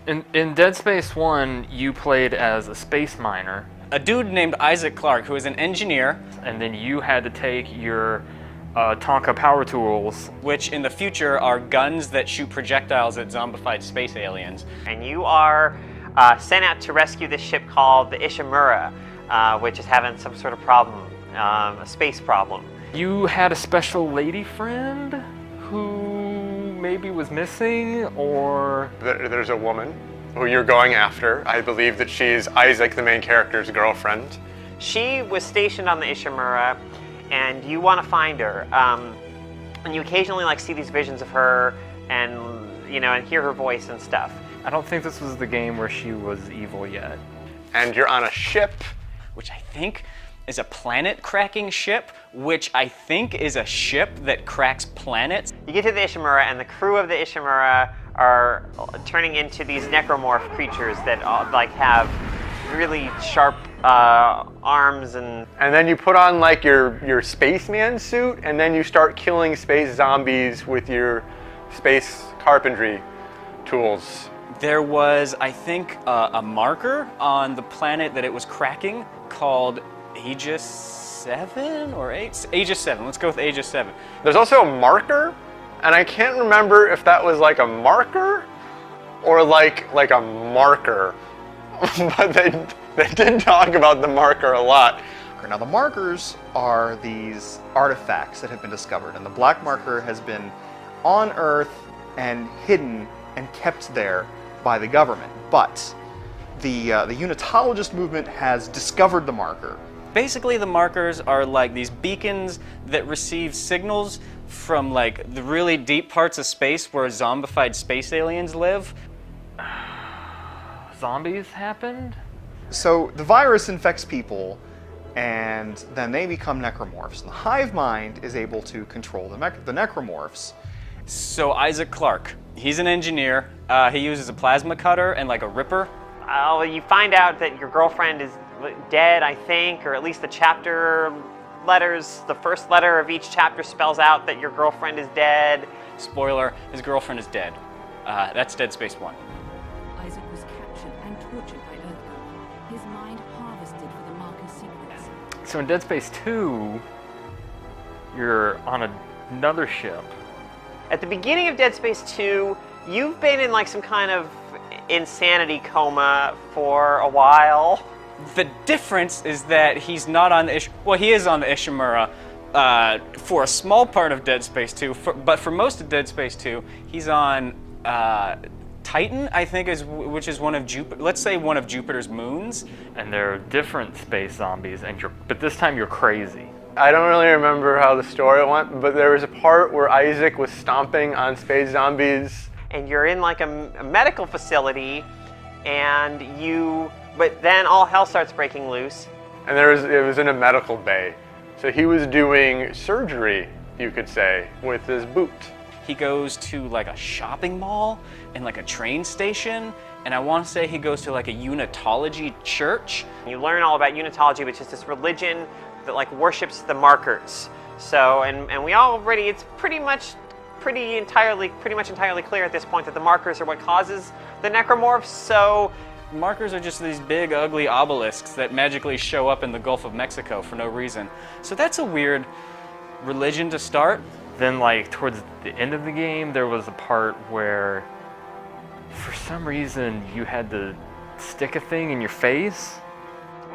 In Dead Space 1, you played as a space miner, A dude named Isaac Clarke, who is an engineer, and then you had to take your Tonka power tools. which in the future are guns that shoot projectiles at zombified space aliens. And you are sent out to rescue this ship called the Ishimura, which is having some sort of problem, a space problem. You had a special lady friend who maybe was missing, or... There's a woman who you're going after. I believe that she's Isaac, the main character's girlfriend. She was stationed on the Ishimura, and you want to find her. And you occasionally see these visions of her, and and hear her voice and stuff. I don't think this was the game where she was evil yet. And you're on a ship. Which I think is a planet-cracking ship, which I think is a ship that cracks planets. You get to the Ishimura, and the crew of the Ishimura are turning into these necromorph creatures that have really sharp arms and... And then you put on your spaceman suit, and then you start killing space zombies with your space carpentry tools. There was, I think, a marker on the planet that it was cracking called Aegis 7 or 8? Aegis 7. Let's go with Aegis 7. There's also a marker, and I can't remember if that was a marker or like a marker. But they did talk about the marker a lot. Now the markers are these artifacts that have been discovered, and the black marker has been on Earth and hidden and kept there by the government. But the Unitologist movement has discovered the marker. Basically, the markers are like these beacons that receive signals from the really deep parts of space where zombified space aliens live. Zombies happened? So the virus infects people, and then they become necromorphs. And the hive mind is able to control the necromorphs. So Isaac Clarke, he's an engineer. He uses a plasma cutter and a ripper. You find out that your girlfriend is dead, I think, or at least the chapter letters, the first letter of each chapter spells out that your girlfriend is dead. Spoiler, his girlfriend is dead. That's Dead Space 1. Isaac was captured and tortured by Earthbound, his mind harvested for the marker's secrets. So in Dead Space 2, you're on another ship. At the beginning of Dead Space 2, you've been in some kind of insanity coma for a while. The difference is that he's not on the he is on the Ishimura for a small part of Dead Space 2, but for most of Dead Space 2, he's on Titan, I think, which is one of one of Jupiter's moons. And they're different space zombies, but this time you're crazy. I don't really remember how the story went, but there was a part where Isaac was stomping on space zombies. And you're in a medical facility, but then all hell starts breaking loose. And it was in a medical bay. So he was doing surgery, you could say, with his boot. He goes to a shopping mall and a train station, and I want to say he goes to a Unitology church. You learn all about Unitology, which is this religion that worships the markers. So, and we already, it's pretty much entirely clear at this point that the markers are what causes the necromorphs. So markers are just these big, ugly obelisks that magically show up in the Gulf of Mexico for no reason. So that's a weird religion to start. Then towards the end of the game, there was a part where for some reason you had to stick a thing in your face.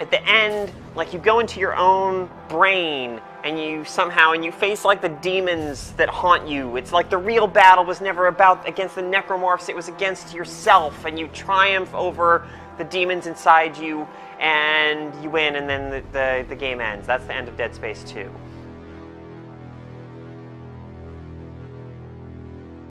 At the end, you go into your own brain and you face the demons that haunt you. It's the real battle was never against the necromorphs, it was against yourself, and you triumph over the demons inside you and you win, and then the game ends. That's the end of Dead Space 2.